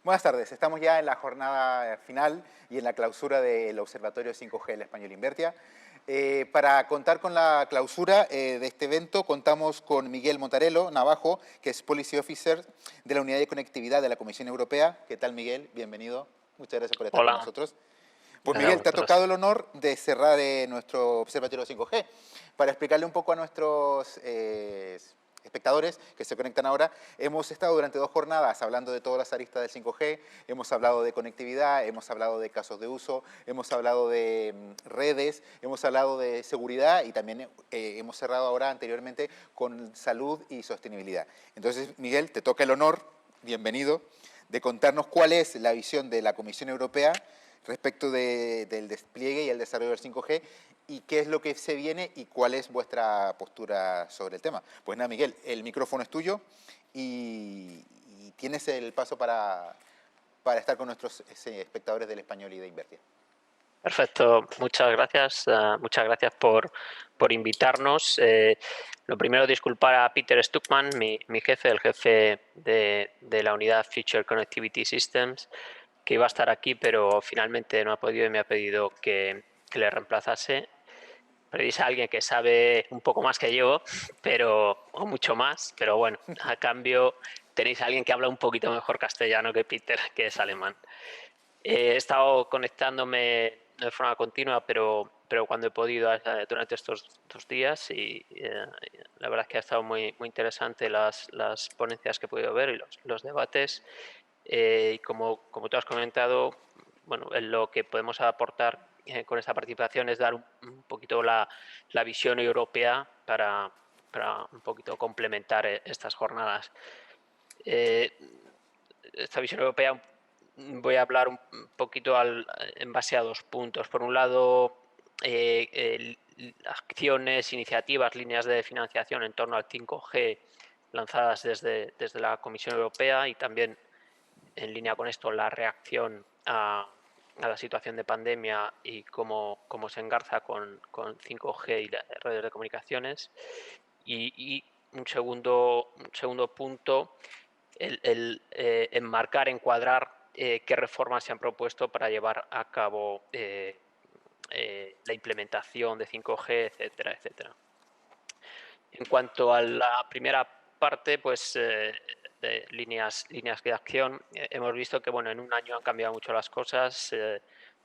Buenas tardes, estamos ya en la jornada final y en la clausura del Observatorio 5G del Español Invertia. Para contar con la clausura de este evento contamos con Miguel Motarello Navajo, que es Policy Officer de la Unidad de Conectividad de la Comisión Europea. ¿Qué tal, Miguel? Bienvenido. Muchas gracias por estar con Hola, nosotros. Pues gracias a Miguel, te ha vosotros. tocado el honor de cerrar nuestro Observatorio 5G. Para explicarle un poco a nuestros espectadores que se conectan ahora, hemos estado durante 2 jornadas hablando de todas las aristas del 5G, hemos hablado de conectividad, hemos hablado de casos de uso, hemos hablado de redes, hemos hablado de seguridad y también hemos cerrado ahora anteriormente con salud y sostenibilidad. Entonces, Miguel, te toca el honor, bienvenido, de contarnos cuál es la visión de la Comisión Europea respecto del despliegue y el desarrollo del 5G y qué es lo que se viene y cuál es vuestra postura sobre el tema. Pues nada, Miguel, el micrófono es tuyo y tienes el paso para estar con nuestros espectadores del Español y de Invertia. Perfecto, muchas gracias por invitarnos. Lo primero, disculpar a Peter Stuckman, mi jefe, el jefe de la unidad Future Connectivity Systems, que iba a estar aquí, pero finalmente no ha podido y me ha pedido que le reemplazase. Pedís a alguien que sabe un poco más que yo, o mucho más, pero bueno, a cambio tenéis a alguien que habla un poquito mejor castellano que Peter, que es alemán. He estado conectándome de forma continua, pero cuando he podido durante estos 2 días y la verdad es que ha estado muy interesante las ponencias que he podido ver y los debates. Y como tú has comentado, bueno, lo que podemos aportar con esta participación es dar un poquito la visión europea para un poquito complementar estas jornadas. Esta visión europea voy a hablar un poquito en base a 2 puntos. Por un lado, acciones, iniciativas, líneas de financiación en torno al 5G lanzadas desde la Comisión Europea y también en línea con esto la reacción a la situación de pandemia y cómo se engarza con 5G y las redes de comunicaciones. Y un segundo punto, enmarcar, encuadrar qué reformas se han propuesto para llevar a cabo la implementación de 5G, etcétera, etcétera. En cuanto a la primera parte, pues de líneas de acción, hemos visto que bueno, en un año han cambiado mucho las cosas.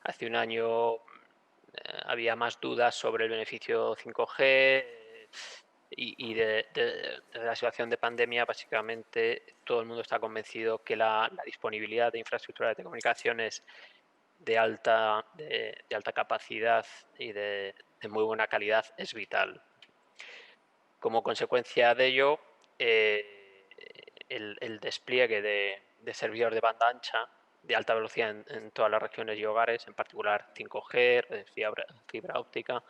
Hace un año había más dudas sobre el beneficio 5G y de la situación de pandemia. Básicamente todo el mundo está convencido que la disponibilidad de infraestructura de comunicaciones de alta capacidad y de muy buena calidad es vital. Como consecuencia de ello, el despliegue de servidores de banda ancha de alta velocidad en todas las regiones y hogares, en particular 5G, fibra óptica,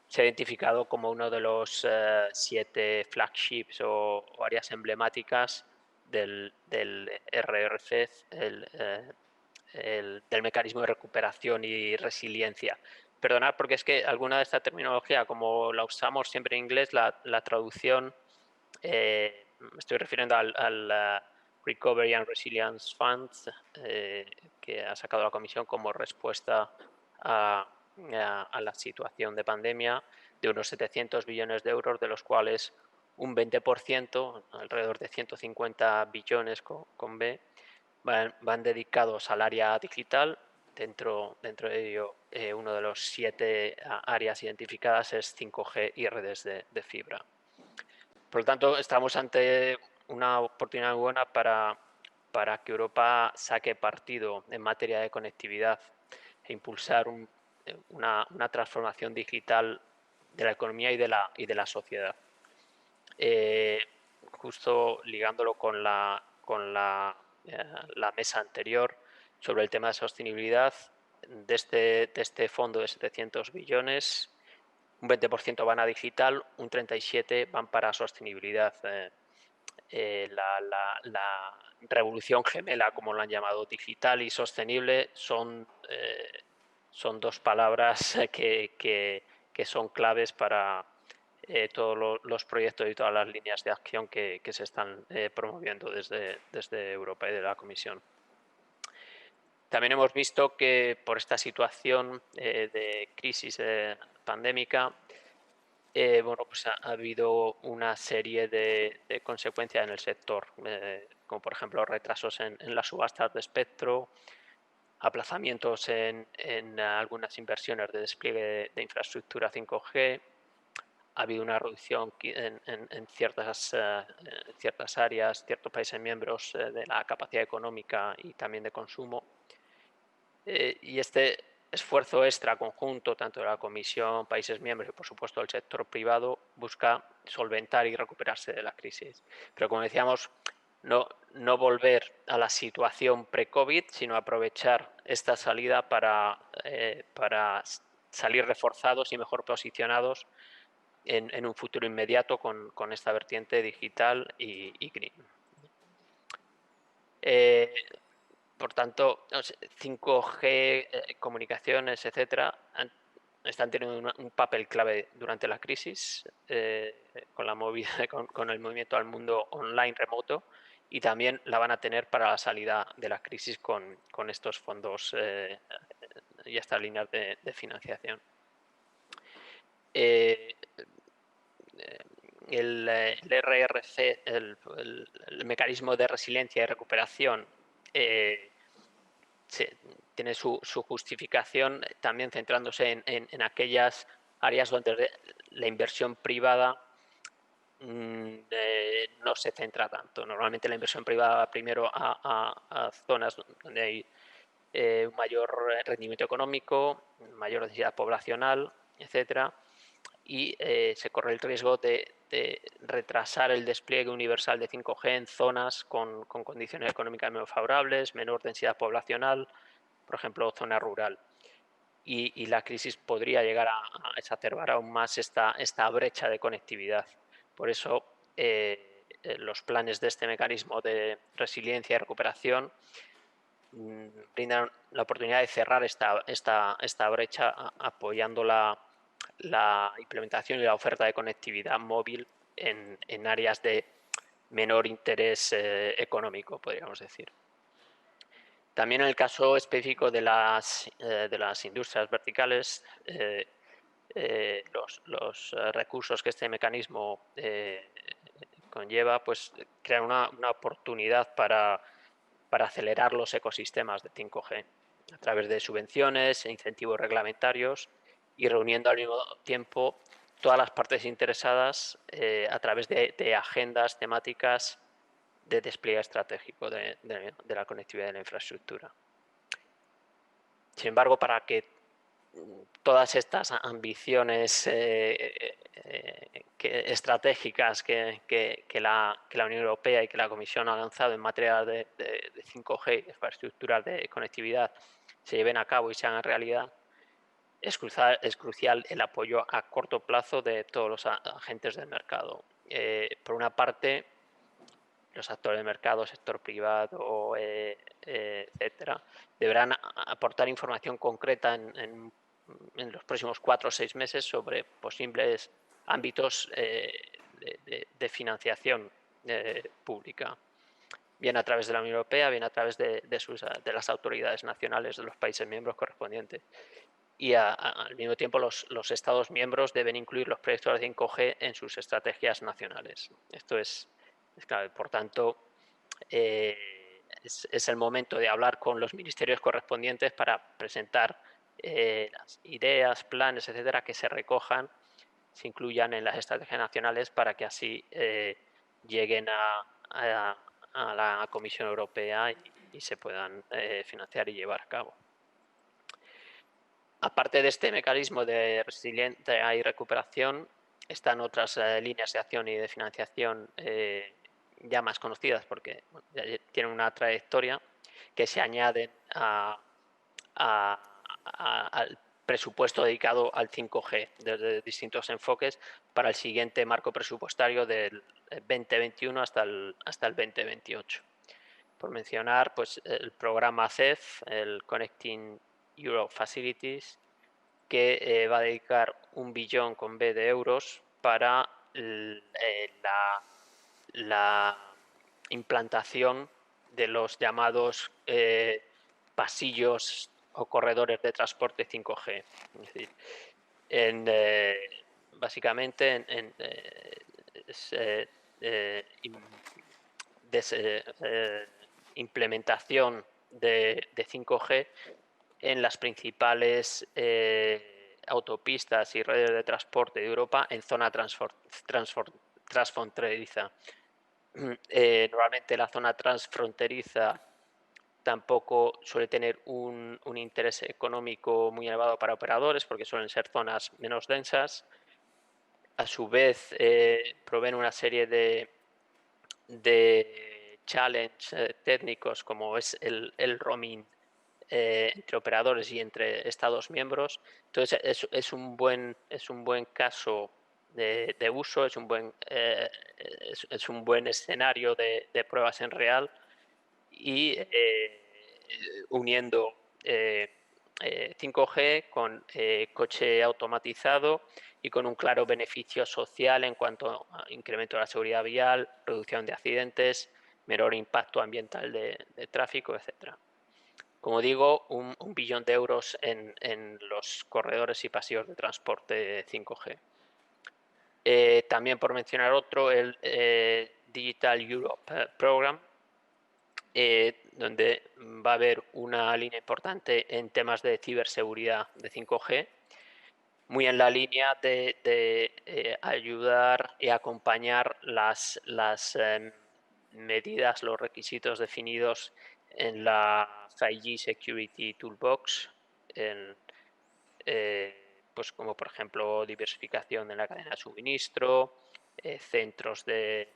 se ha identificado como uno de los 7 flagships o áreas emblemáticas del RRC, del mecanismo de recuperación y resiliencia. Perdonad porque es que alguna de esta terminología, como la usamos siempre en inglés, la traducción, me estoy refiriendo al Recovery and Resilience Fund que ha sacado la Comisión como respuesta a la situación de pandemia, de unos 700 billones de euros, de los cuales un 20%, alrededor de 150 billones con B, van dedicados al área digital. Dentro de ello, uno de los 7 áreas identificadas es 5G y redes de fibra. Por lo tanto, estamos ante una oportunidad muy buena para que Europa saque partido en materia de conectividad e impulsar una transformación digital de la economía y de la sociedad. Justo ligándolo con la mesa anterior sobre el tema de sostenibilidad, de este fondo de 700 billones, un 20% van a digital, un 37% van para sostenibilidad. La revolución gemela, como lo han llamado, digital y sostenible, son 2 palabras que son claves para todos los proyectos y todas las líneas de acción que se están promoviendo desde Europa y de la Comisión. También hemos visto que por esta situación de crisis pandémica, bueno, pues ha habido una serie de consecuencias en el sector, como por ejemplo retrasos en las subastas de espectro, aplazamientos en algunas inversiones de despliegue de infraestructura 5G. Ha habido una reducción en ciertas áreas, ciertos países miembros de la capacidad económica y también de consumo. Y este esfuerzo extra conjunto, tanto de la Comisión, países miembros y, por supuesto, del sector privado, busca solventar y recuperarse de la crisis. Pero, como decíamos, no volver a la situación pre-COVID, sino aprovechar esta salida para salir reforzados y mejor posicionados en un futuro inmediato con esta vertiente digital y green. Por tanto, 5G, comunicaciones, etcétera, están teniendo un papel clave durante la crisis con la movida, con el movimiento al mundo online remoto, y también la van a tener para la salida de la crisis con estos fondos y estas líneas de financiación. El RRC, el mecanismo de resiliencia y recuperación, tiene su justificación también centrándose en aquellas áreas donde la inversión privada no se centra tanto. Normalmente la inversión privada va primero a zonas donde hay un mayor rendimiento económico, mayor densidad poblacional, etcétera, y se corre el riesgo de retrasar el despliegue universal de 5G en zonas con condiciones económicas menos favorables, menor densidad poblacional, por ejemplo, zona rural. Y la crisis podría llegar a exacerbar aún más esta brecha de conectividad. Por eso, los planes de este mecanismo de resiliencia y recuperación brindan la oportunidad de cerrar esta brecha apoyando la implementación y la oferta de conectividad móvil en áreas de menor interés económico, podríamos decir. También en el caso específico de las industrias verticales, los recursos que este mecanismo conlleva, pues crean una oportunidad para acelerar los ecosistemas de 5G a través de subvenciones e incentivos reglamentarios y reuniendo al mismo tiempo todas las partes interesadas a través de agendas temáticas de despliegue estratégico de la conectividad de la infraestructura. Sin embargo, para que todas estas ambiciones estratégicas que la Unión Europea y que la Comisión ha lanzado en materia de 5G, de infraestructuras de conectividad, se lleven a cabo y se hagan realidad, es crucial el apoyo a corto plazo de todos los agentes del mercado. Por una parte, los actores del mercado, sector privado, etcétera, deberán aportar información concreta en los próximos 4 o 6 meses sobre posibles ámbitos de financiación pública, bien a través de la Unión Europea, bien a través de las autoridades nacionales de los países miembros correspondientes. Y al mismo tiempo los Estados miembros deben incluir los proyectos de 5G en sus estrategias nacionales. Esto es clave. Por tanto, es el momento de hablar con los ministerios correspondientes para presentar las ideas, planes, etcétera, que se recojan, se incluyan en las estrategias nacionales para que así lleguen a la Comisión Europea y se puedan financiar y llevar a cabo. Aparte de este mecanismo de resiliencia y recuperación, están otras líneas de acción y de financiación ya más conocidas porque ya tienen una trayectoria que se añaden al presupuesto dedicado al 5G desde distintos enfoques para el siguiente marco presupuestario del 2021 hasta el 2028. Por mencionar, pues el programa CEF, el Connecting Europe Facilities, que va a dedicar 1 billón con B de euros para la implantación de los llamados pasillos o corredores de transporte 5G. Es decir, básicamente implementación de 5G en las principales autopistas y redes de transporte de Europa en zona transfronteriza. Normalmente la zona transfronteriza tampoco suele tener un interés económico muy elevado para operadores porque suelen ser zonas menos densas. A su vez, proveen una serie de challenge técnicos como es el roaming entre operadores y entre Estados miembros. Entonces es un buen caso de uso, es un buen escenario de pruebas en real y uniendo 5G con coche automatizado y con un claro beneficio social en cuanto a incremento de la seguridad vial, reducción de accidentes, menor impacto ambiental de tráfico, etcétera. Como digo, un billón de euros en los corredores y pasillos de transporte 5G. También por mencionar otro, el Digital Europe Program, donde va a haber una línea importante en temas de ciberseguridad de 5G, muy en la línea de ayudar y acompañar las medidas, los requisitos definidos en la 5G Security Toolbox, pues como por ejemplo diversificación en la cadena de suministro, centros de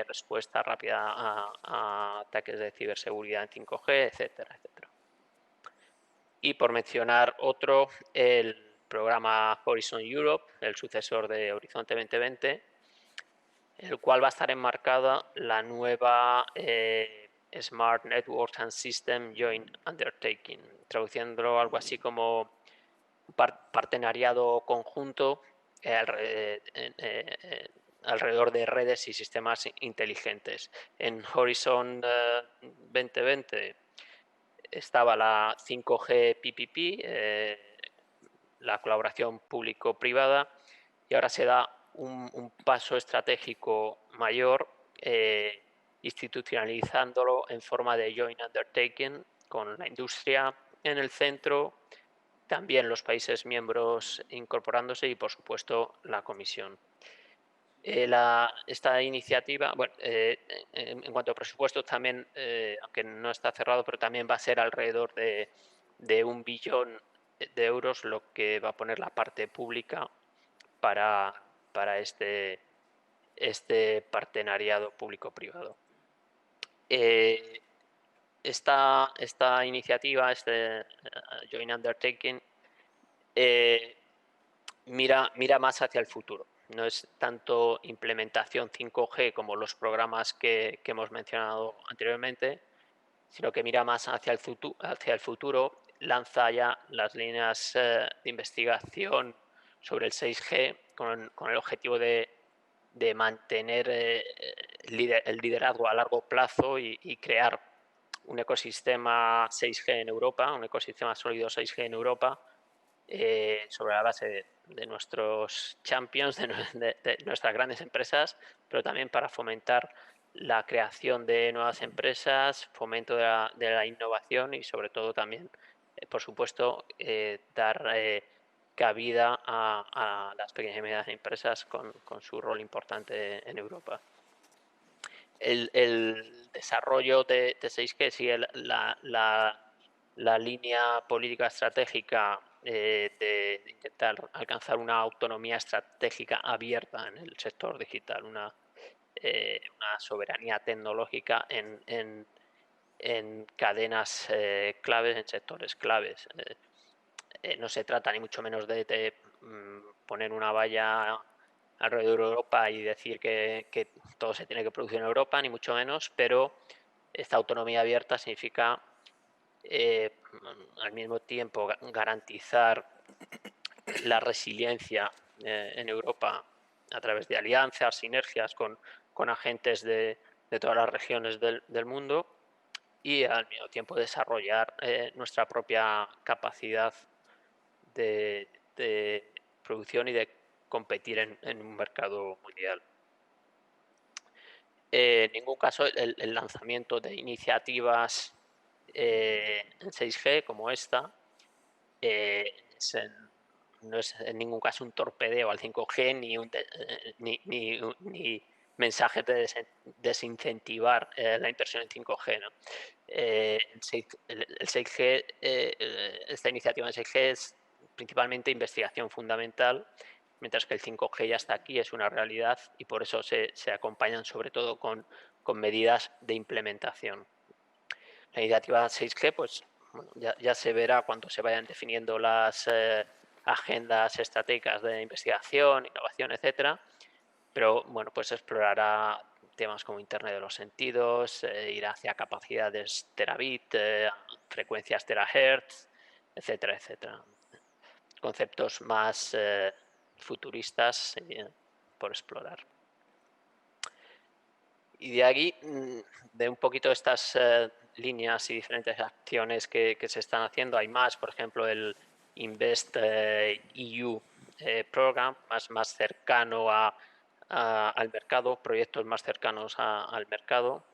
respuesta rápida a ataques de ciberseguridad en 5G, etcétera, etcétera. Y por mencionar otro, el programa Horizon Europe, el sucesor de Horizonte 2020, el cual va a estar enmarcada la nueva Smart Networks and System Joint Undertaking, traduciéndolo algo así como un partenariado conjunto alrededor de redes y sistemas inteligentes. En Horizon 2020 estaba la 5G PPP, la colaboración público-privada, y ahora se da un paso estratégico mayor, institucionalizándolo en forma de joint undertaking con la industria en el centro, también los países miembros incorporándose y, por supuesto, la Comisión. Esta iniciativa, bueno, en cuanto a presupuestos también, aunque no está cerrado, pero también va a ser alrededor de 1 billón de euros lo que va a poner la parte pública para este partenariado público-privado. Esta iniciativa, este Joint Undertaking, mira más hacia el futuro. No es tanto implementación 5G como los programas que hemos mencionado anteriormente, sino que mira más hacia el futuro, lanza ya las líneas de investigación sobre el 6G con el objetivo de mantener el liderazgo a largo plazo y crear un ecosistema 6G en Europa, un ecosistema sólido 6G en Europa, sobre la base de nuestros champions, de nuestras grandes empresas, pero también para fomentar la creación de nuevas empresas, fomento de la innovación y sobre todo también, por supuesto, dar cabida a las pequeñas y medianas empresas con su rol importante en Europa. El desarrollo de 6G sigue la línea política estratégica de intentar alcanzar una autonomía estratégica abierta en el sector digital, una soberanía tecnológica en cadenas claves, en sectores claves. No se trata ni mucho menos de poner una valla alrededor de Europa y decir que todo se tiene que producir en Europa, ni mucho menos, pero esta autonomía abierta significa al mismo tiempo garantizar la resiliencia en Europa a través de alianzas, sinergias con agentes de todas las regiones del mundo, y al mismo tiempo desarrollar nuestra propia capacidad de producción y de competir en un mercado mundial. En ningún caso el lanzamiento de iniciativas en 6G como esta no es en ningún caso un torpedeo al 5G ni mensajes de desincentivar la inversión en 5G, ¿no? El 6G, esta iniciativa en 6G es principalmente investigación fundamental, mientras que el 5G ya está aquí, es una realidad y por eso se acompañan sobre todo con medidas de implementación. La iniciativa 6G, pues bueno, ya se verá cuando se vayan definiendo las agendas estratégicas de investigación, innovación, etcétera, pero bueno, pues explorará temas como Internet de los sentidos, irá hacia capacidades terabit, frecuencias terahertz, etcétera, etcétera. Conceptos más futuristas por explorar. Y de aquí, de un poquito estas líneas y diferentes acciones que se están haciendo, hay más, por ejemplo, el Invest EU Program, más cercano al mercado, proyectos más cercanos al mercado,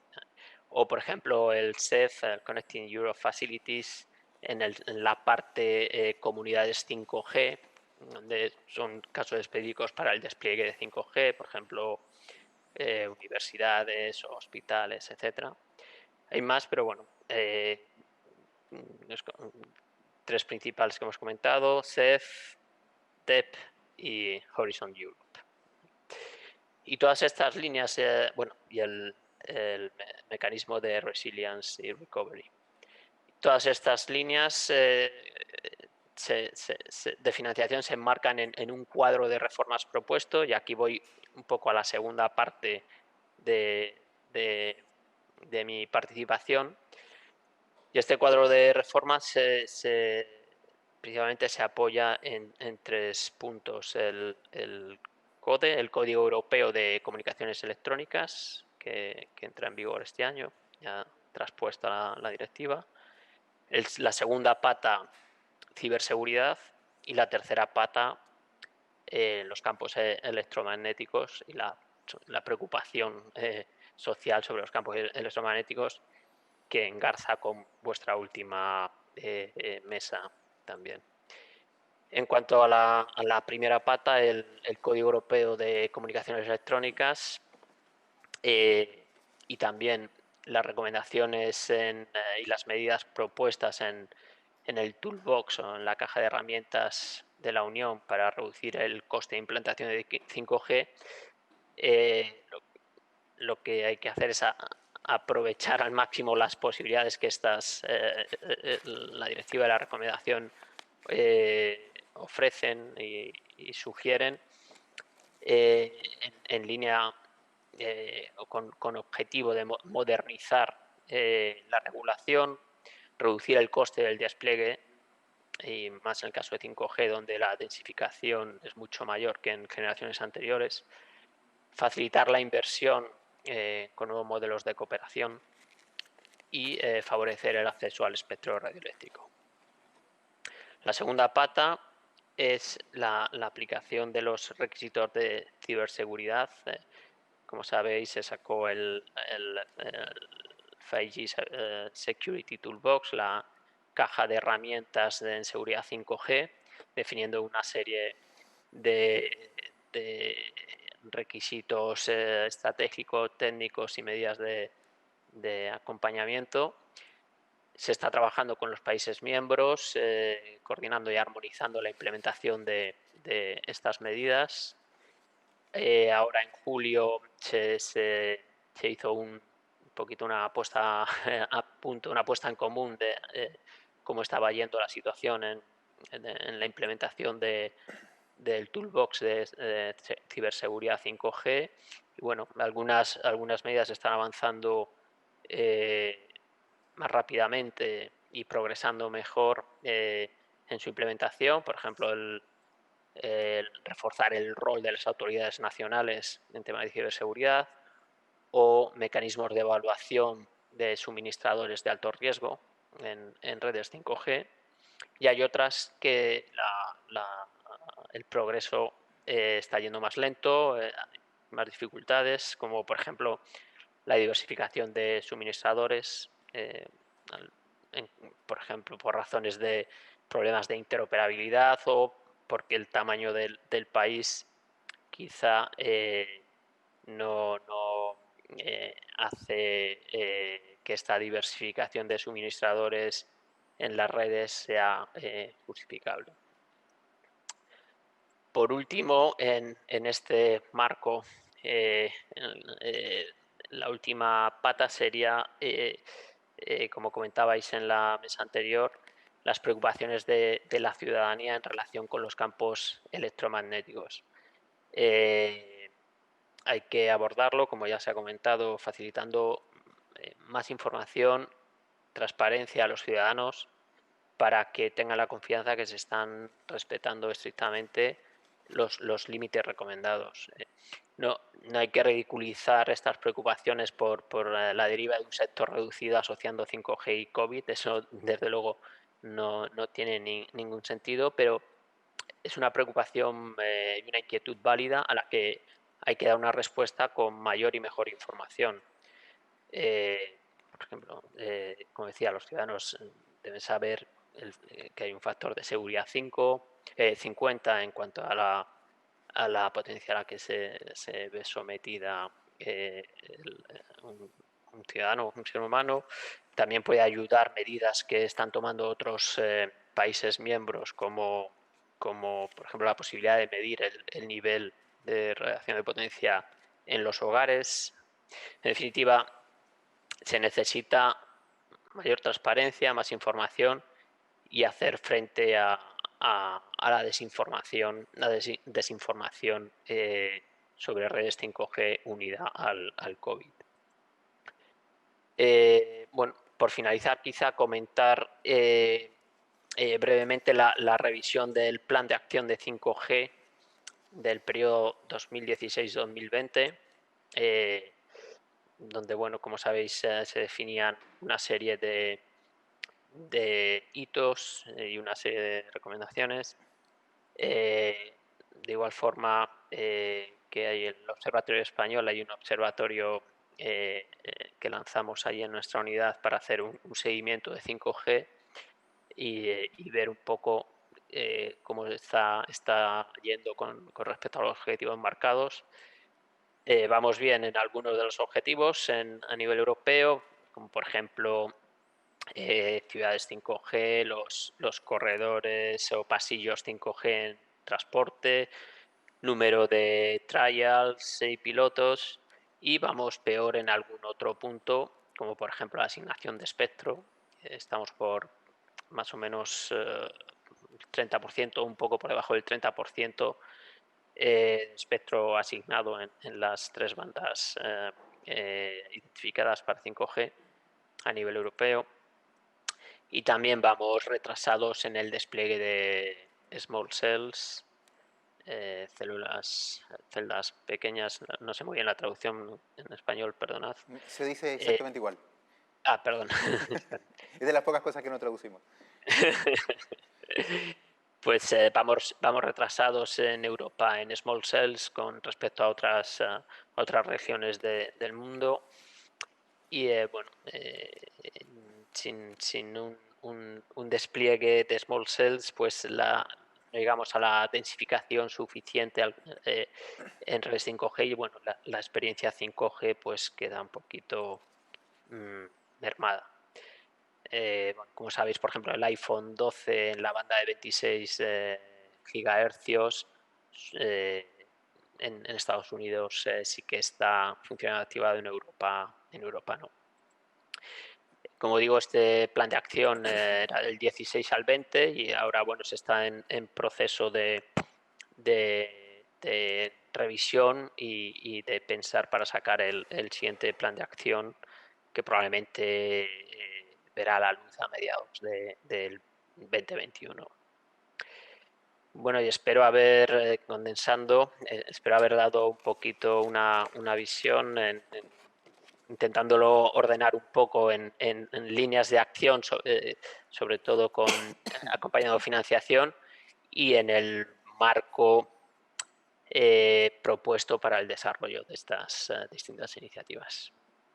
o por ejemplo el CEF, el Connecting Europe Facilities, en la parte comunidades 5G, donde son casos específicos para el despliegue de 5G, por ejemplo, universidades, hospitales, etcétera. Hay más, pero bueno, tres principales que hemos comentado: CEF, TEP y Horizon Europe. Y todas estas líneas, bueno, y el mecanismo de resilience y recovery. Todas estas líneas de financiación se enmarcan en un cuadro de reformas propuesto, y aquí voy un poco a la segunda parte de mi participación. Y este cuadro de reformas principalmente se apoya en tres puntos: el CODE, el Código Europeo de Comunicaciones Electrónicas, que entra en vigor este año, ya traspuesta la directiva; la segunda pata, ciberseguridad; y la tercera pata, los campos electromagnéticos y la preocupación social sobre los campos electromagnéticos, que engarza con vuestra última mesa también. En cuanto a la primera pata, el Código Europeo de Comunicaciones Electrónicas, y también las recomendaciones y las medidas propuestas en el toolbox o en la caja de herramientas de la Unión para reducir el coste de implantación de 5G, lo que hay que hacer es aprovechar al máximo las posibilidades que la directiva y la recomendación ofrecen y sugieren, en línea con objetivo de modernizar la regulación, reducir el coste del despliegue, y más en el caso de 5G, donde la densificación es mucho mayor que en generaciones anteriores; facilitar la inversión con nuevos modelos de cooperación; y favorecer el acceso al espectro radioeléctrico. La segunda pata es la aplicación de los requisitos de ciberseguridad. Como sabéis, se sacó el 5G Security Toolbox, la caja de herramientas en seguridad 5G, definiendo una serie de requisitos estratégicos, técnicos y medidas de acompañamiento. Se está trabajando con los países miembros, coordinando y armonizando la implementación de estas medidas. Ahora en julio se hizo un poquito una puesta a punto, una puesta en común de cómo estaba yendo la situación en la implementación del toolbox de ciberseguridad 5G. Y bueno, algunas medidas están avanzando más rápidamente y progresando mejor en su implementación. Por ejemplo, el reforzar el rol de las autoridades nacionales en temas de ciberseguridad, o mecanismos de evaluación de suministradores de alto riesgo en redes 5G, y hay otras que el progreso está yendo más lento, hay más dificultades, como por ejemplo la diversificación de suministradores, por ejemplo, por razones de problemas de interoperabilidad o porque el tamaño del país quizá no hace que esta diversificación de suministradores en las redes sea justificable. Por último, en este marco, la última pata sería, como comentabais en la mesa anterior, las preocupaciones de la ciudadanía en relación con los campos electromagnéticos. Hay que abordarlo, como ya se ha comentado, facilitando más información, transparencia a los ciudadanos para que tengan la confianza que se están respetando estrictamente los límites recomendados. No hay que ridiculizar estas preocupaciones por la deriva de un sector reducido asociando 5G y COVID. Eso, desde luego, no tiene ningún sentido, pero es una preocupación y una inquietud válida a la que hay que dar una respuesta con mayor y mejor información. Por ejemplo, como decía, los ciudadanos deben saber que hay un factor de seguridad 50 en cuanto a la potencia a la que se ve sometida un ciudadano, un ser humano. También puede ayudar medidas que están tomando otros países miembros, como por ejemplo la posibilidad de medir el nivel de radiación de potencia en los hogares. En definitiva, se necesita mayor transparencia, más información y hacer frente a la desinformación, sobre redes 5G unida al COVID. Bueno, por finalizar, quizá comentar brevemente la revisión del plan de acción de 5G del periodo 2016-2020, donde, bueno, como sabéis, se definían una serie de hitos y una serie de recomendaciones. De igual forma que hay el Observatorio Español, hay un observatorio que lanzamos ahí en nuestra unidad para hacer un seguimiento de 5G y ver un poco cómo está yendo con respecto a los objetivos marcados. Vamos bien en algunos de los objetivos a nivel europeo, como por ejemplo ciudades 5G, los corredores o pasillos 5G en transporte, número de trials y pilotos, y vamos peor en algún otro punto, como por ejemplo la asignación de espectro. Estamos por más o menos 30%, un poco por debajo del 30% espectro asignado en las 3 bandas identificadas para 5G a nivel europeo. Y también vamos retrasados en el despliegue de small cells, celdas pequeñas, no sé muy bien la traducción en español, perdonad. Se dice exactamente igual. Perdón. Es de las pocas cosas que no traducimos. Pues vamos retrasados en Europa en small cells con respecto a otras regiones del mundo. Y bueno, sin un despliegue de small cells, pues no llegamos a la densificación suficiente en redes 5G y bueno, la experiencia 5G pues queda un poquito mermada. Bueno, como sabéis, por ejemplo, el iPhone 12 en la banda de 26 gigahercios en Estados Unidos sí que está funcionando activado, en Europa no. Como digo, este plan de acción era del 16 al 20 y ahora, bueno, se está en proceso de revisión y de pensar para sacar el siguiente plan de acción, que probablemente verá la luz a mediados del 2021. Bueno, y espero haber, condensando, espero haber dado un poquito una visión intentándolo ordenar un poco en líneas de acción, sobre todo acompañado de financiación, y en el marco propuesto para el desarrollo de estas distintas iniciativas.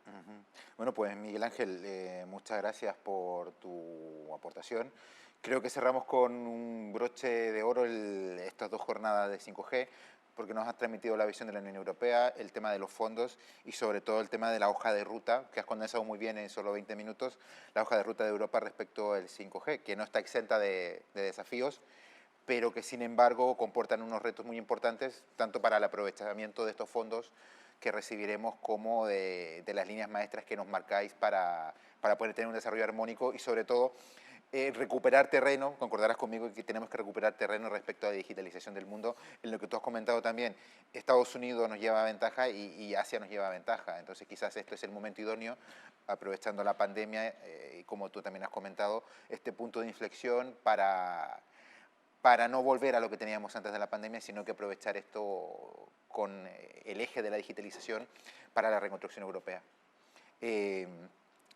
Ujú. Bueno, pues Miguel Ángel, muchas gracias por tu aportación. Creo que cerramos con un broche de oro estas dos jornadas de 5G, porque nos has transmitido la visión de la Unión Europea, el tema de los fondos y sobre todo el tema de la hoja de ruta, que has condensado muy bien en solo 20 minutos, la hoja de ruta de Europa respecto al 5G, que no está exenta de desafíos, pero que sin embargo comportan unos retos muy importantes, tanto para el aprovechamiento de estos fondos que recibiremos como de las líneas maestras que nos marcáis para poder tener un desarrollo armónico y sobre todo recuperar terreno, concordarás conmigo que tenemos que recuperar terreno respecto a la digitalización del mundo, en lo que tú has comentado también, Estados Unidos nos lleva ventaja y Asia nos lleva ventaja, entonces quizás esto es el momento idóneo, aprovechando la pandemia y como tú también has comentado, este punto de inflexión para no volver a lo que teníamos antes de la pandemia, sino que aprovechar esto con el eje de la digitalización para la reconstrucción europea. Eh,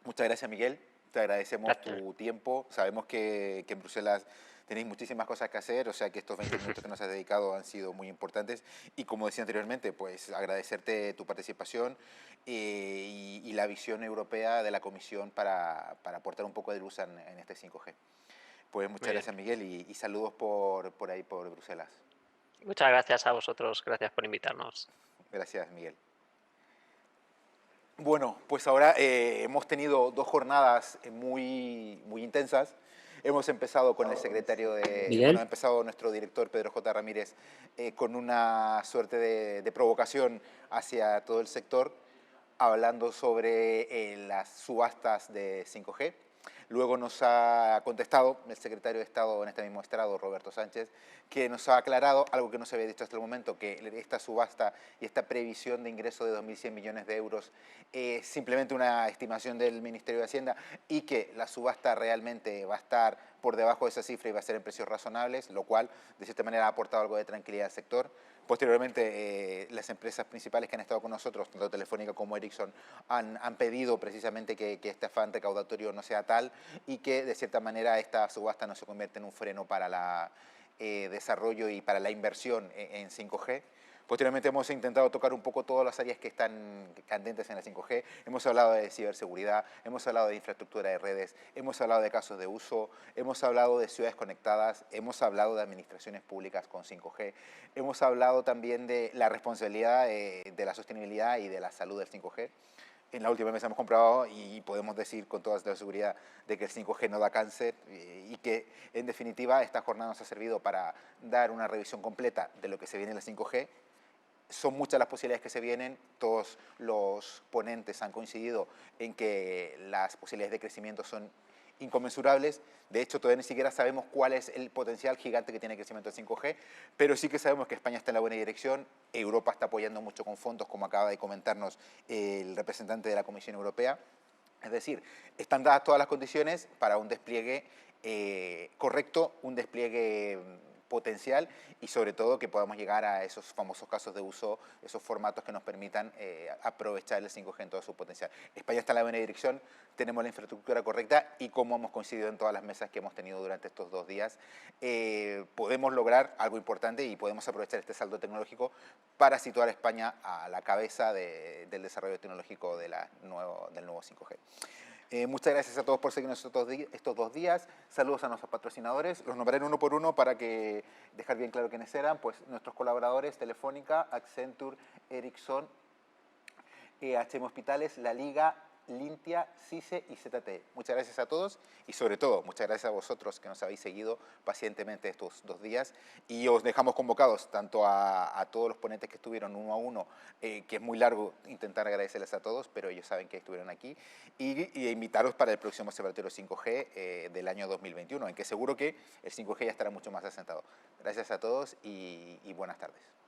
Muchas gracias, Miguel. Te agradecemos Gracias. tu tiempo. Sabemos que en Bruselas tenéis muchísimas cosas que hacer, o sea que estos 20 minutos que nos has dedicado han sido muy importantes. Y como decía anteriormente, pues agradecerte tu participación y la visión europea de la Comisión para aportar un poco de luz en este 5G. Pues Muy muchas bien. gracias, Miguel, y saludos por ahí, por Bruselas. Muchas gracias a vosotros. Gracias por invitarnos. Gracias, Miguel. Bueno, pues ahora hemos tenido dos jornadas muy intensas. Hemos empezado con el secretario bueno, ha Miguel, empezado nuestro director Pedro J. Ramírez con una suerte de provocación hacia todo el sector, hablando sobre las subastas de 5G. Luego nos ha contestado el secretario de Estado en este mismo estrado, Roberto Sánchez, que nos ha aclarado algo que no se había dicho hasta el momento, que esta subasta y esta previsión de ingreso de 2.100 millones de euros es simplemente una estimación del Ministerio de Hacienda y que la subasta realmente va a estar por debajo de esa cifra y va a ser en precios razonables, lo cual de cierta manera ha aportado algo de tranquilidad al sector. Posteriormente, las empresas principales que han estado con nosotros, tanto Telefónica como Ericsson, han pedido precisamente que este afán recaudatorio no sea tal y que de cierta manera esta subasta no se convierta en un freno para el desarrollo y para la inversión en 5G. Posteriormente hemos intentado tocar un poco todas las áreas que están candentes en la 5G. Hemos hablado de ciberseguridad, hemos hablado de infraestructura de redes, hemos hablado de casos de uso, hemos hablado de ciudades conectadas, hemos hablado de administraciones públicas con 5G, hemos hablado también de la responsabilidad de la sostenibilidad y de la salud del 5G. En la última mesa hemos comprobado y podemos decir con toda la seguridad de que el 5G no da cáncer y que en definitiva esta jornada nos ha servido para dar una revisión completa de lo que se viene en la 5G. Son muchas las posibilidades que se vienen, todos los ponentes han coincidido en que las posibilidades de crecimiento son inconmensurables, de hecho todavía ni siquiera sabemos cuál es el potencial gigante que tiene el crecimiento del 5G, pero sí que sabemos que España está en la buena dirección, Europa está apoyando mucho con fondos, como acaba de comentarnos el representante de la Comisión Europea, es decir, están dadas todas las condiciones para un despliegue correcto, un despliegue potencial y sobre todo que podamos llegar a esos famosos casos de uso, esos formatos que nos permitan aprovechar el 5G en todo su potencial. España está en la buena dirección, tenemos la infraestructura correcta y como hemos coincidido en todas las mesas que hemos tenido durante estos 2 días, podemos lograr algo importante y podemos aprovechar este saldo tecnológico para situar a España a la cabeza del desarrollo tecnológico del nuevo 5G. Muchas gracias a todos por seguirnos estos 2 días. Saludos a nuestros patrocinadores. Los nombraré uno por uno para que dejar bien claro quiénes eran. Pues nuestros colaboradores, Telefónica, Accenture, Ericsson, HM Hospitales, La Liga, Lintia, CICE y ZTE. Muchas gracias a todos y sobre todo muchas gracias a vosotros que nos habéis seguido pacientemente estos 2 días y os dejamos convocados tanto a todos los ponentes que estuvieron uno a uno, que es muy largo intentar agradecerles a todos, pero ellos saben que estuvieron aquí y invitaros para el próximo Observatorio 5G del año 2021, en que seguro que el 5G ya estará mucho más asentado. Gracias a todos y buenas tardes.